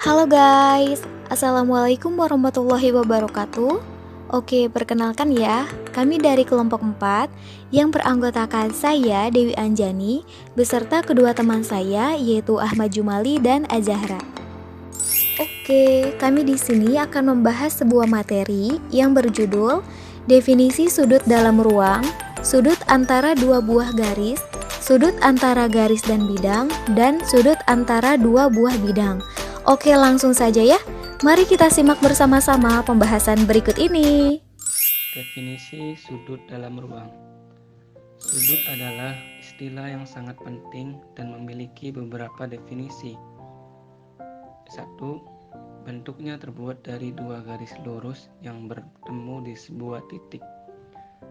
Halo guys, Assalamualaikum warahmatullahi wabarakatuh. Oke, perkenalkan ya, kami dari kelompok 4 yang beranggotakan saya Dewi Anjani beserta kedua teman saya yaitu Ahmad Jumali dan Azahra. Oke, kami di sini akan membahas sebuah materi yang berjudul definisi sudut dalam ruang, sudut antara dua buah garis, sudut antara garis dan bidang, dan sudut antara dua buah bidang. Oke, langsung saja ya. Mari kita simak bersama-sama pembahasan berikut ini. Definisi sudut dalam ruang. Sudut adalah istilah yang sangat penting dan memiliki beberapa definisi. 1. Bentuknya terbuat dari dua garis lurus yang bertemu di sebuah titik.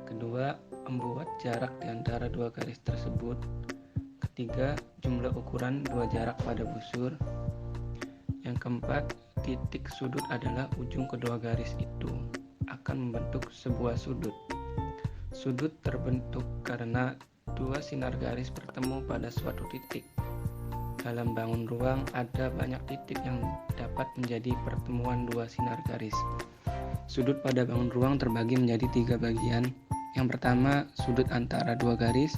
Kedua, membuat jarak di antara dua garis tersebut. Ketiga, jumlah ukuran dua jarak pada busur. Yang keempat, titik sudut adalah ujung kedua garis itu akan membentuk sebuah sudut. Sudut terbentuk karena dua sinar garis bertemu pada suatu titik. Dalam bangun ruang ada banyak titik yang dapat menjadi pertemuan dua sinar garis. Sudut pada bangun ruang terbagi menjadi 3 bagian. Yang pertama, sudut antara dua garis.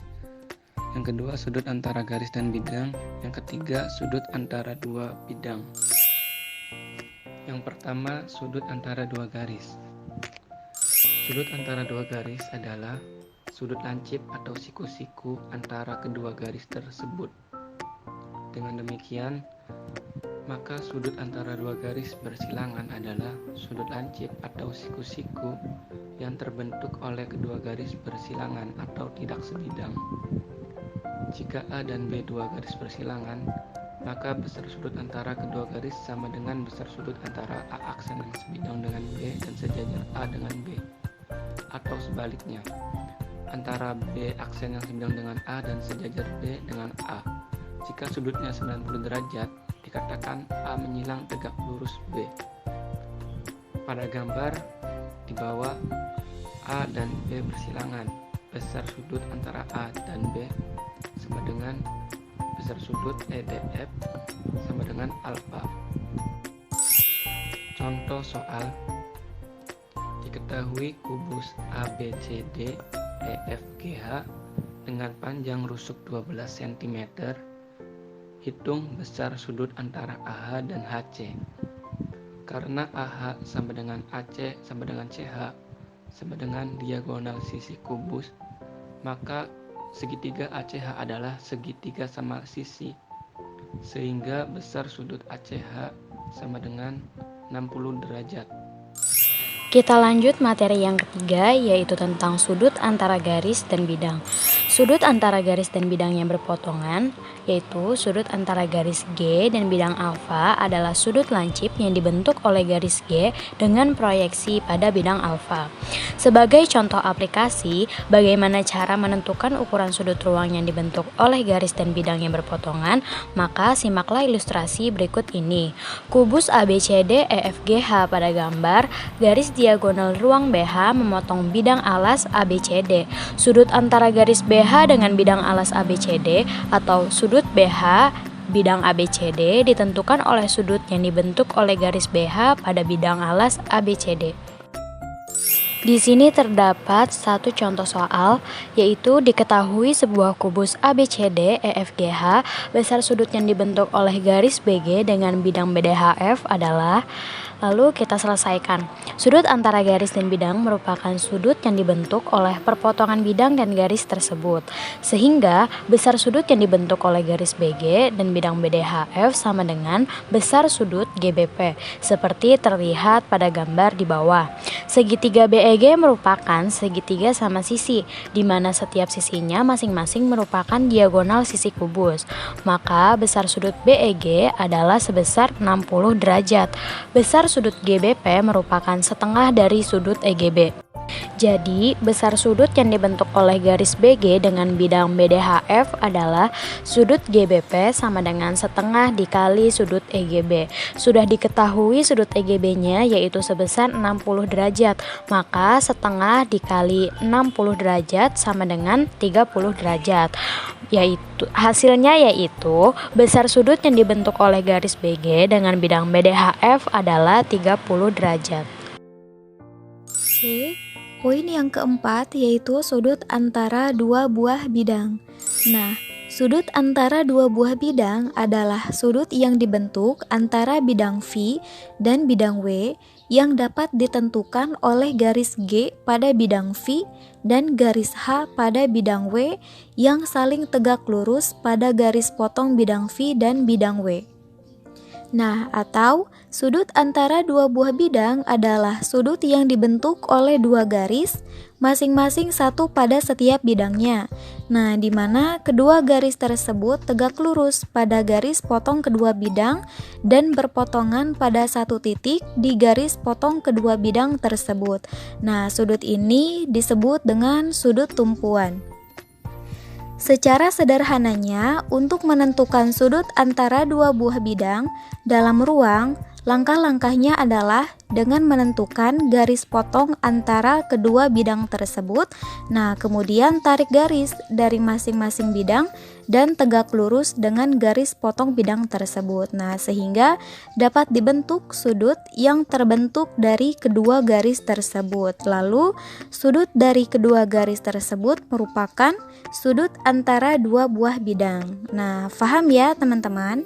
Yang kedua, sudut antara garis dan bidang. Yang ketiga, sudut antara dua bidang. Yang pertama, sudut antara dua garis. Sudut antara dua garis adalah sudut lancip atau siku-siku antara kedua garis tersebut. Dengan demikian, maka sudut antara dua garis bersilangan adalah sudut lancip atau siku-siku yang terbentuk oleh kedua garis bersilangan atau tidak sebidang. Jika A dan B dua garis bersilangan, maka besar sudut antara kedua garis sama dengan besar sudut antara A aksen yang sebidang dengan B dan sejajar A dengan B. Atau sebaliknya, antara B aksen yang sebidang dengan A dan sejajar B dengan A. Jika sudutnya 90 derajat, dikatakan A menyilang tegak lurus B. Pada gambar di bawah, A dan B bersilangan. Besar sudut antara A dan B sama dengan besar sudut EDF sama dengan alfa. Contoh soal: diketahui kubus ABCD EFGH dengan panjang rusuk 12 cm. Hitung besar sudut antara AH dan HC. Karena AH sama dengan AC sama dengan CH sama dengan diagonal sisi kubus, maka segitiga ACH adalah segitiga sama sisi, sehingga besar sudut ACH sama dengan 60 derajat. Kita lanjut materi yang ketiga, yaitu tentang sudut antara garis dan bidang. Sudut antara garis dan bidang yang berpotongan, yaitu sudut antara garis G dan bidang alfa adalah sudut lancip yang dibentuk oleh garis G dengan proyeksi pada bidang alfa. Sebagai contoh aplikasi, bagaimana cara menentukan ukuran sudut ruang yang dibentuk oleh garis dan bidang yang berpotongan, maka simaklah ilustrasi berikut ini. Kubus ABCD EFGH pada gambar, garis diagonal ruang BH memotong bidang alas ABCD. Sudut antara garis BH dengan bidang alas ABCD atau sudut BH bidang ABCD ditentukan oleh sudut yang dibentuk oleh garis BH pada bidang alas ABCD. Di sini terdapat satu contoh soal, yaitu diketahui sebuah kubus ABCD EFGH besar sudut yang dibentuk oleh garis BG dengan bidang BDHF adalah. Lalu kita selesaikan. Sudut antara garis dan bidang merupakan sudut yang dibentuk oleh perpotongan bidang dan garis tersebut. Sehingga besar sudut yang dibentuk oleh garis BG dan bidang BDHF sama dengan besar sudut GBP, seperti terlihat pada gambar di bawah. Segitiga BEG merupakan segitiga sama sisi, di mana setiap sisinya masing-masing merupakan diagonal sisi kubus. Maka besar sudut BEG adalah sebesar 60 derajat. Besar sudut GBP merupakan setengah dari sudut EGB. Jadi, besar sudut yang dibentuk oleh garis BG dengan bidang BDHF adalah sudut GBP sama dengan setengah dikali sudut EGB. Sudah diketahui sudut EGB-nya yaitu sebesar 60 derajat, maka setengah dikali 60 derajat sama dengan 30 derajat. Hasilnya yaitu besar sudut yang dibentuk oleh garis BG dengan bidang BDHF adalah 30 derajat. Oke. Poin yang keempat yaitu sudut antara dua buah bidang. Nah, sudut antara dua buah bidang adalah sudut yang dibentuk antara bidang V dan bidang W yang dapat ditentukan oleh garis G pada bidang V dan garis H pada bidang W yang saling tegak lurus pada garis potong bidang V dan bidang W. Nah, atau sudut antara dua buah bidang adalah sudut yang dibentuk oleh dua garis, masing-masing satu pada setiap bidangnya. Nah, di mana kedua garis tersebut tegak lurus pada garis potong kedua bidang dan berpotongan pada satu titik di garis potong kedua bidang tersebut. Nah, sudut ini disebut dengan sudut tumpuan. Secara sederhananya, untuk menentukan sudut antara dua buah bidang dalam ruang, langkah-langkahnya adalah dengan menentukan garis potong antara kedua bidang tersebut. Nah, kemudian tarik garis dari masing-masing bidang dan tegak lurus dengan garis potong bidang tersebut. Nah, sehingga dapat dibentuk sudut yang terbentuk dari kedua garis tersebut. Lalu, sudut dari kedua garis tersebut merupakan sudut antara dua buah bidang. Nah, paham ya teman-teman?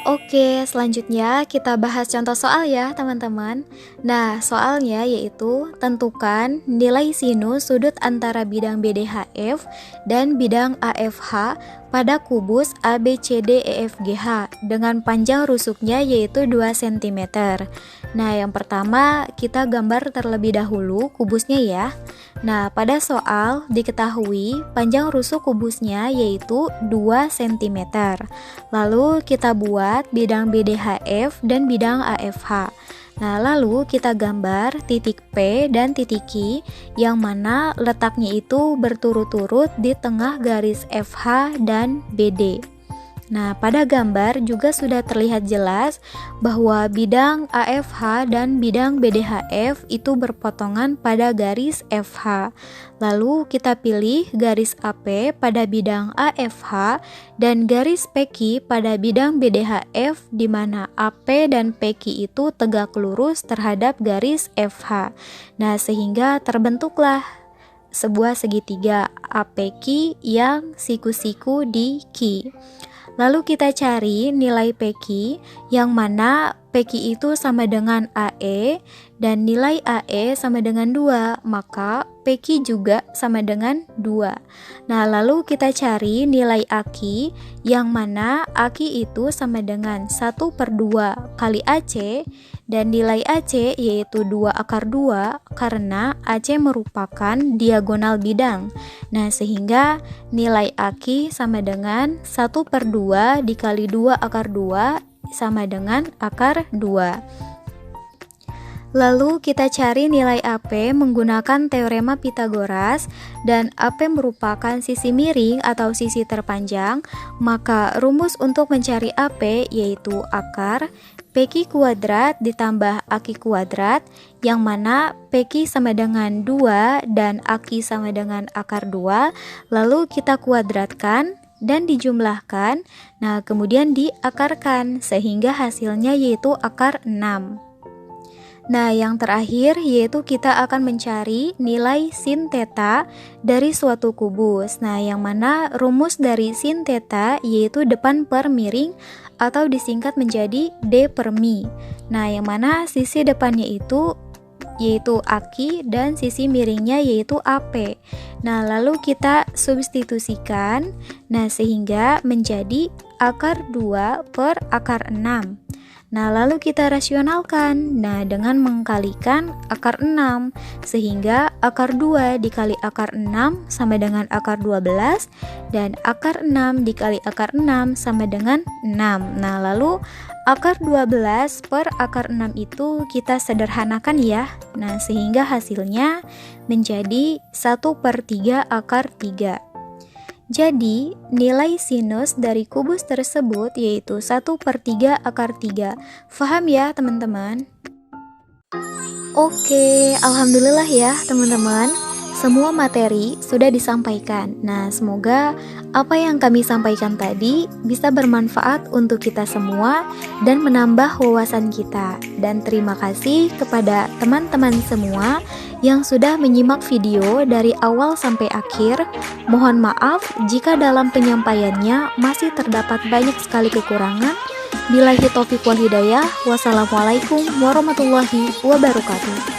Oke, selanjutnya kita bahas contoh soal ya teman-teman. Nah, soalnya yaitu tentukan nilai sinus sudut antara bidang BDHF dan bidang AFH pada kubus ABCDEFGH dengan panjang rusuknya yaitu 2 cm. Nah, yang pertama kita gambar terlebih dahulu kubusnya ya. Nah, pada soal diketahui panjang rusuk kubusnya yaitu 2 cm. Lalu kita buat bidang BDHF dan bidang AFH. Nah, lalu kita gambar titik P dan titik Q yang mana letaknya itu berturut-turut di tengah garis FH dan BD. Nah, pada gambar juga sudah terlihat jelas bahwa bidang AFH dan bidang BDHF itu berpotongan pada garis FH. Lalu kita pilih garis AP pada bidang AFH dan garis PQ pada bidang BDHF di mana AP dan PQ itu tegak lurus terhadap garis FH. Nah, sehingga terbentuklah sebuah segitiga APQ yang siku-siku di Q. Lalu kita cari nilai PQ yang mana PQ itu sama dengan AE dan nilai AE sama dengan 2, maka PQ juga sama dengan 2. Nah, lalu kita cari nilai AQ yang mana AQ itu sama dengan 1/2 kali AC dan nilai AC yaitu 2/2 karena AC merupakan diagonal bidang. Nah, sehingga nilai AQ sama dengan 1/2 dikali 2/2 sama dengan akar 2. Lalu kita cari nilai AP menggunakan teorema Pythagoras dan AP merupakan sisi miring atau sisi terpanjang, maka rumus untuk mencari AP yaitu akar PQ kuadrat ditambah AQ kuadrat yang mana PQ sama dengan 2 dan AQ sama dengan akar 2, lalu kita kuadratkan dan dijumlahkan, nah kemudian diakarkan sehingga hasilnya yaitu akar 6. Nah, yang terakhir yaitu kita akan mencari nilai sin theta dari suatu kubus. Nah, yang mana rumus dari sin theta yaitu depan per miring atau disingkat menjadi D per mi. Nah, yang mana sisi depannya itu yaitu AQ dan sisi miringnya yaitu AP. Nah, lalu kita substitusikan, nah sehingga menjadi akar 2 per akar 6. Nah, lalu kita rasionalkan. Nah, dengan mengkalikan akar 6, sehingga akar 2 dikali akar 6 sama dengan akar 12, dan akar 6 dikali akar 6 sama dengan 6. Nah, lalu akar 12 per akar 6 itu kita sederhanakan ya. Nah, sehingga hasilnya menjadi 1/3 akar 3. Jadi, nilai sinus dari kubus tersebut yaitu 1/3 akar 3. Faham ya teman-teman? Oke, alhamdulillah ya teman-teman. Semua materi sudah disampaikan. Nah, semoga apa yang kami sampaikan tadi bisa bermanfaat untuk kita semua dan menambah wawasan kita. Dan terima kasih kepada teman-teman semua yang sudah menyimak video dari awal sampai akhir. Mohon maaf jika dalam penyampaiannya masih terdapat banyak sekali kekurangan. Billahi taufiq wal hidayah. Wassalamualaikum warahmatullahi wabarakatuh.